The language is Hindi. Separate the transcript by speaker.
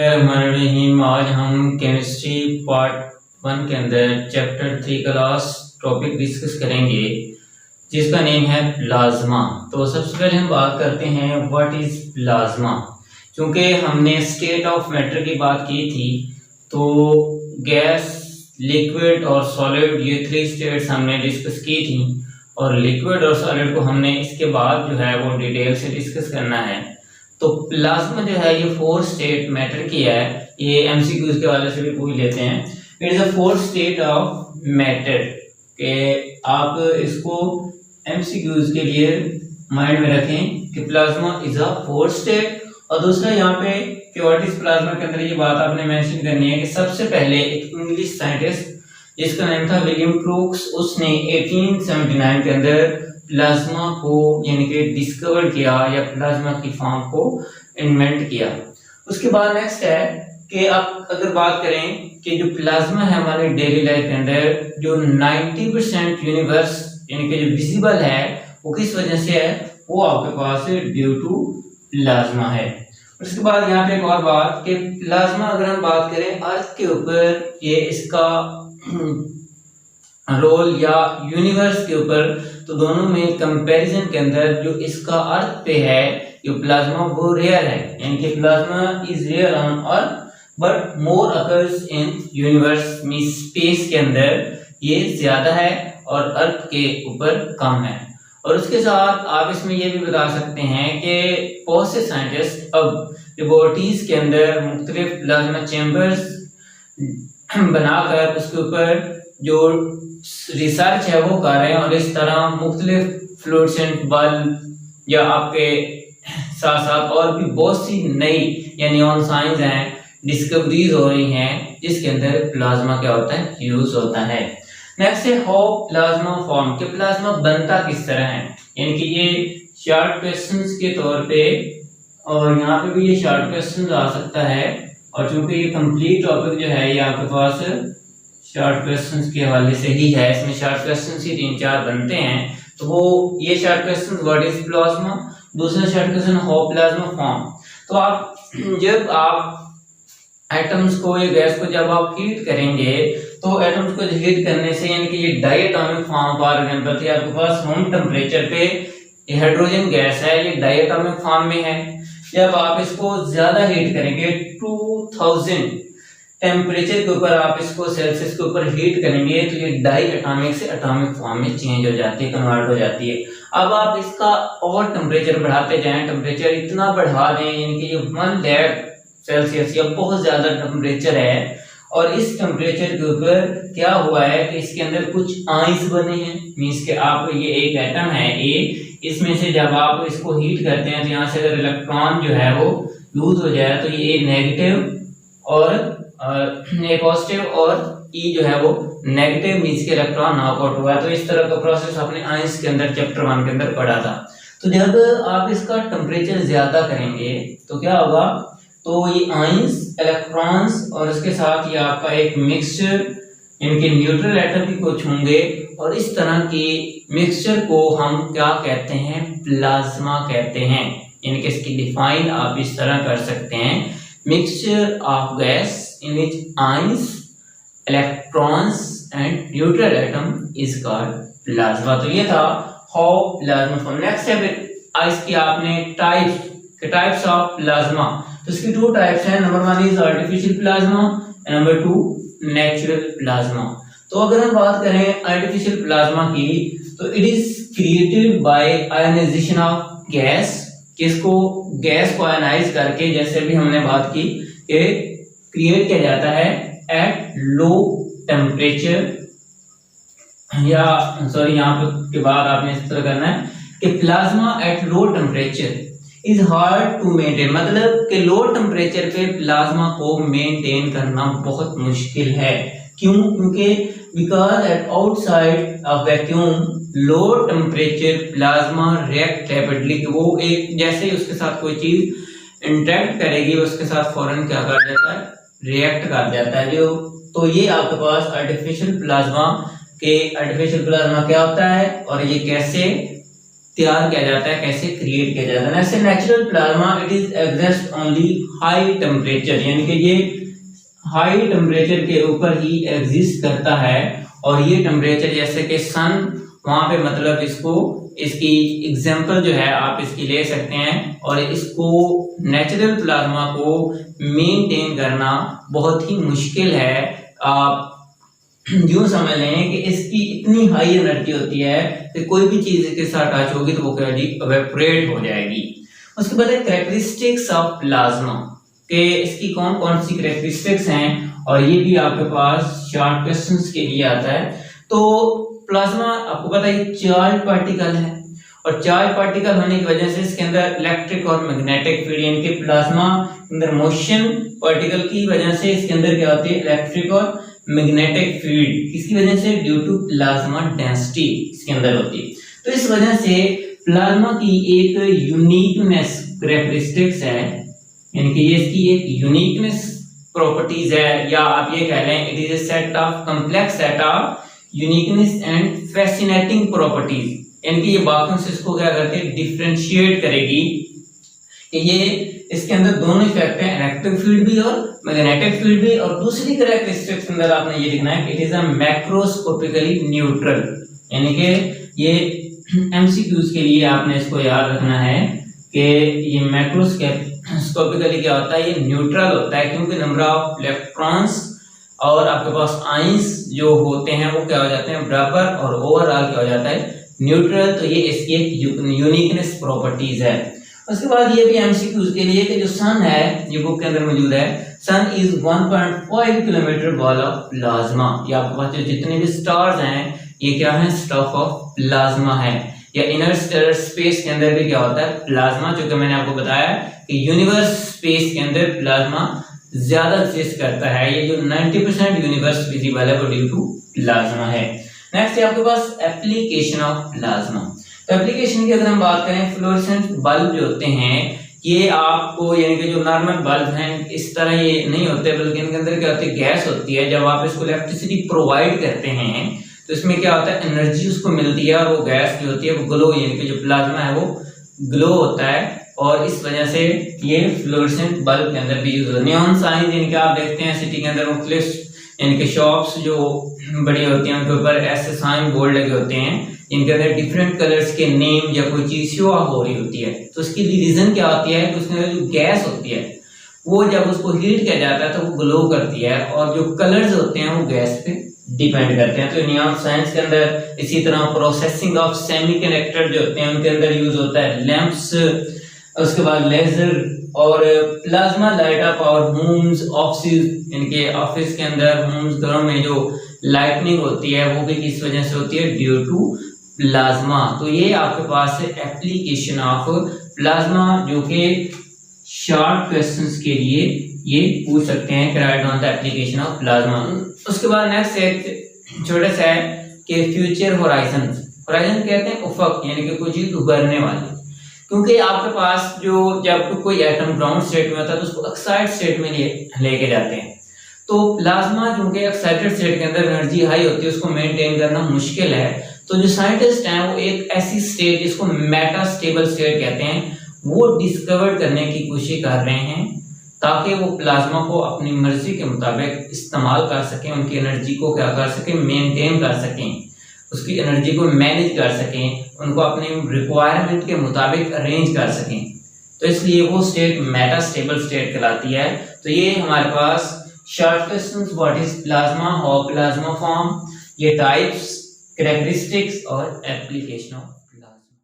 Speaker 1: रहीम। आज हम केमिस्ट्री पार्ट 1 के अंदर चैप्टर 3 क्लास टॉपिक डिस्कस करेंगे जिसका नेम है प्लाज्मा। तो सबसे पहले हम बात करते हैं व्हाट इज प्लाज्मा। क्योंकि हमने स्टेट ऑफ मैटर की बात की थी तो गैस, लिक्विड और सॉलिड ये 3 स्टेट्स हमने डिस्कस की थी और लिक्विड और सॉलिड को हमने इसके बाद जो है वो डिटेल से डिस्कस करना है। तो प्लाज्मा जो है ये 4 स्टेट मैटर की है। ये एमसीक्यूज के वाले से भी पूछ लेते हैं। It is a 4 state of matter के आप इसको एमसीक्यूज के लिए माइंड में रखें कि प्लाज्मा इज अ 4 स्टेट। और दूसरा यहाँ पे कि व्हाट इज प्लाज्मा के अंदर ये बात आपने मेंशन करनी है कि सबसे पहले एक इंग्लिश साइंटिस्ट जिसका नाम था विलियम क्रूक्स, उसने 1879 के अंदर प्लाज्मा को यानी कि डिस्कवर किया या प्लाज्मा की फॉर्म को इन्वेंट किया। उसके बाद नेक्स्ट है कि आप अगर बात करें कि जो प्लाज्मा है हमारे डेली लाइफ के अंदर जो 90% यूनिवर्स यानी कि जो विजिबल है वो किस वजह से है, वो आपके पास ड्यू टू प्लाज्मा है। उसके बाद यहाँ पे एक और बात कि प्लाज्मा अगर हम बात करें अर्थ के ऊपर ये इसका रोल या यूनिवर्स के ऊपर, तो दोनों में कंपैरिजन के अंदर जो इसका अर्थ पे है जो प्लाज्मा वो रेयर है, यानी कि plasma is rare on earth but more occurs in universe में स्पेस के अंदर ये ज्यादा है और अर्थ के ऊपर कम है। और उसके साथ आप इसमें ये भी बता सकते हैं कि बहुत से साइंटिस्ट अब लेबोरेटरीज के अंदर मुख्तलिफ प्लाज्मा चैम्बर्स बनाकर उसके ऊपर जो रिसर्च है वो कर रहे हैं और इस तरह मुख्तलिफ फ्लोरेसेंट बल्ब या आपके साथ साथ और भी बहुत सी नई या नियॉन साइंस हैं, डिस्कवरीज हो रही हैं जिसके अंदर प्लाज्मा क्या होता है, यूज होता है। नेक्स्ट है हाउ प्लाज्मा फॉर्म, कि प्लाज्मा बनता किस तरह है, यानी कि ये शॉर्ट क्वेश्चंस के तौर पे और यहाँ पे भी ये शॉर्ट क्वेश्चन आ सकता है। और चूंकि ये कंप्लीट टॉपिक जो है ये आपके पास शॉर्ट क्वेश्चंस के हवाले से ही है, इसमें शॉर्ट क्वेश्चंस ही 3-4 बनते हैं। तो वो ये short question what is plasma, दूसरा short question how plasma form. तो आप जब आप एटम्स को या गैस को जब आप हीट करेंगे तो एटम्स को हीट करने से यानी कि ये डायटोमिक फॉर्म फॉर एग्जांपल थी आपके पास रूम टेम्परेचर पे ये हाइड्रोजन गैस है, ये डायटोमिक फॉर्म में है। जब आप इसको ज्यादा हीट करेंगे 2000 टेम्परेचर के ऊपर आप इसको सेल्सियस के ऊपर हीट करेंगे तो ये डाई एटॉमिक से एटॉमिक फॉर्म में चेंज हो जाती है, कन्वर्ट हो जाती है। अब आप इसका और टेम्परेचर बढ़ाते जाएं, टेम्परेचर इतना बढ़ा दें यानी कि ये 100 सेल्सियस या बहुत ज्यादा टेम्परेचर है और इस टेम्परेचर के ऊपर क्या हुआ है कि इसके अंदर कुछ आइंस बने हैं। मींस के आप ये एक एटम है ए, इसमें से जब आप इसको हीट करते हैं तो यहाँ से अगर इलेक्ट्रॉन जो है वो लूज हो जाए तो ये नेगेटिव और पॉजिटिव और ई जो है वो नेगेटिव मींस के इलेक्ट्रॉन नॉकआउट हुआ है। तो इस तरह का प्रोसेस आपने आइंस के अंदर चैप्टर 1 के अंदर पढ़ा था। तो जब आप इसका टेम्परेचर ज्यादा करेंगे तो क्या होगा, तो ये आइंस, इलेक्ट्रॉन्स और इसके साथ ये आपका एक मिक्सचर इनके न्यूट्रल एटम भी कुछ होंगे और इस तरह की मिक्सचर को हम क्या कहते हैं, प्लाज्मा कहते हैं। यानी कि इसकी डिफाइन आप इस तरह कर सकते हैं, mixture of gas in which ions, electrons and neutral atom is called plasma। तो ये था how plasma form। नेक्स्ट है आइस की आपने टाइप्स ऑफ प्लाज्मा। तो इसकी 2 टाइप्स हैं, number 1 is artificial plasma and number 2 natural plasma. तो अगर हम बात करें आर्टिफिशियल प्लाज्मा की तो it is created by ionization of gas, किसको, गैस को आयोनाइज करके, जैसे भी हमने बात की कि क्रिएट किया जाता है एट लो टेम्परेचर या सॉरी यहाँ के बाद आपने इस तरह करना है कि plasma at low temperature is hard to maintain, मतलब कि लो टेम्परेचर पे प्लाज्मा को मेंटेन करना बहुत मुश्किल है। क्यों, क्योंकि because at outside of vacuum low temperature plasma react rapidly, वो एक जैसे ही उसके साथ कोई चीज इंटरेक्ट करेगी उसके साथ फौरन क्या कर देता है, रिएक्ट कर जाता है जो। तो ये आपके पास आर्टिफिशियल प्लाज्मा क्या होता है और ये कैसे तैयार किया जाता है, कैसे क्रिएट किया जाता है। ऐसे natural plasma it is exist only high temperature, यानी कि ये हाई टेम्परेचर के ऊपर ही एग्जिस्ट करता है। और ये टेम्परेचर जैसे कि सन, वहां पे मतलब इसकी एग्जांपल जो है आप इसकी ले सकते हैं। और इसको नेचुरल प्लाज्मा को मेंटेन करना बहुत ही मुश्किल है। आप यूं समझ लें कि इसकी इतनी हाई एनर्जी होती है कि कोई भी चीज इसके साथ टच होगी तो वो क्या होगी, इवेपोरेट हो जाएगी। उसके बाद कैरेक्टरिस्टिक्स ऑफ प्लाज्मा के इसकी कौन कौन सी कैरेक्टरिस्टिक्स हैं, और ये भी आपके पास शॉर्ट क्वेश्चंस के लिए आता है। तो प्लाज्मा आपको पता है चार्ज पार्टिकल है, और चार्ज पार्टिकल होने की वजह से इसके अंदर इलेक्ट्रिक और मैग्नेटिक फील्ड, यानी कि प्लाज्मा के अंदर मोशन पार्टिकल की वजह से इसके अंदर क्या होती है, इलेक्ट्रिक और मैग्नेटिक फील्ड। किसकी वजह से, ड्यू टू प्लाज्मा डेंसिटी इसके अंदर होती है। तो इस वजह से प्लाज्मा की एक यूनिकनेस कैरेक्टरिस्टिक्स है, यानी कि ये इसकी एक यूनिकनेस प्रॉपर्टीज है, या आप ये कह लें it is a set of complex set of uniqueness and fascinating properties, यानी कि ये बाकियों से इसको क्या करते हैं, डिफरेंशिएट करेगी कि ये इसके अंदर दोनों इफेक्ट हैं, इलेक्ट्रिक फील्ड भी और मैग्नेटिक फील्ड भी। और दूसरी कैरेक्टरिस्टिक्स के अंदर आपने ये लिखना है कि it is a macroscopically neutral, यानी कि ये एमसीक्यूज के लिए आपने इसको याद रखना है कि ये मैक्रोस्कोपिकली क्या होता है, ये न्यूट्रल होता है, क्योंकि नंबर ऑफ इलेक्ट्रॉन्स और आपके पास आइंस जो होते हैं वो क्या हो जाते हैं, बराबर, और ओवरऑल क्या हो जाता है, न्यूट्रल। तो ये इसकी एक यूनिकनेस प्रॉपर्टीज है। उसके बाद ये भी एमसीक्यूज के लिए कि जो सन है, ये बुक के अंदर मौजूद है, sun is 1.5 kilometre ball of plasma. ये आपके पास जो जितने भी स्टार्स हैं ये क्या है, स्टफ ऑफ प्लाज्मा है। या इनर स्टेलर स्पेस के अंदर भी क्या होता है, प्लाज्मा, जो कि मैंने आपको बताया कि यूनिवर्स स्पेस के अंदर प्लाज्मा ज्यादा एग्जिस्ट करता है। ये जो 90% यूनिवर्स विजिबल है वो ड्यू टू प्लाज्मा है। नेक्स्ट है आपके पास एप्लीकेशन ऑफ प्लाज्मा। तो एप्लीकेशन की अगर हम बात करें, फ्लोरेसेंट बल्ब जो होते हैं ये आपको, यानी कि जो नॉर्मल बल्ब हैं इस तरह ये नहीं होते, बल्कि इनके अंदर क्या होती है, गैस होती है। जब आप इसको इलेक्ट्रिसिटी प्रोवाइड करते हैं तो इसमें क्या होता है, एनर्जी उसको मिलती है, और वो गैस जो होती है वो ग्लो, यानी कि जो प्लाज्मा है वो ग्लो होता है। और इस वजह से ये फ्लोरेसेंट बल्ब के अंदर भी यूज होता है। नियॉन साइन जिनके आप देखते हैं सिटी के अंदर मुख्तलिफ, यानी कि शॉप्स जो बड़ी होती हैं उनके ऊपर ऐसे साइन बोर्ड लगे होते हैं इनके अंदर डिफरेंट कलर्स के नेम या कोई चीज शो हो रही होती है। तो उसकी रीजन क्या होती है कि उसके अंदर जो गैस होती है वो जब उसको हीट किया जाता है तो वो ग्लो करती है, और जो कलर्स होते हैं वो गैस पे डिपेंड करते हैं। तो नियॉन साइंस के अंदर इसी तरह प्रोसेसिंग ऑफ सेमीकंडक्टर जो होते हैं उनके अंदर यूज होता है लैंप्स, उसके बाद लेजर, और plasma light of our homes office, इनके ऑफिस के अंदर, होम्स घरों में जो लाइटनिंग होती है वो भी किस वजह से होती है, ड्यू टू प्लाज्मा। तो ये आपके पास है एप्लीकेशन ऑफ प्लाज्मा, जो कि शॉर्ट क्वेश्चंस के लिए ये पूछ सकते हैं, right on the application of plasma. उसके बाद नेक्स्ट एक छोटा सा है कि फ्यूचर होराइजन। होराइजन कहते हैं उफक, यानी कि कोई चीज उभरने वाली, क्योंकि आपके पास जो जब कोई एटम ग्राउंड स्टेट में होता है तो उसको एक्साइटेड स्टेट में लेके जाते हैं। तो प्लाज्मा जो कि एक्साइटेड स्टेट के अंदर एनर्जी हाई होती है उसको मेंटेन करना मुश्किल है। तो जो साइंटिस्ट हैं वो एक ऐसी स्टेट जिसको मेटा स्टेबल स्टेट कहते हैं वो डिस्कवर करने की कोशिश कर रहे हैं, ताकि वो प्लाज्मा को अपनी मर्जी के मुताबिक इस्तेमाल कर सकें, उनकी एनर्जी को क्या कर सकें, मेंटेन कर सकें, उसकी एनर्जी को मैनेज कर सकें, उनको अपने रिक्वायरमेंट के मुताबिक अरेंज कर सकें। तो इसलिए वो स्टेट मेटा स्टेबल स्टेट कहलाती है। तो ये हमारे पास short questions, what is plasma, how plasma form, ये टाइप्स, कैरेक्टरिस्टिक्स और एप्लीकेशन ऑफ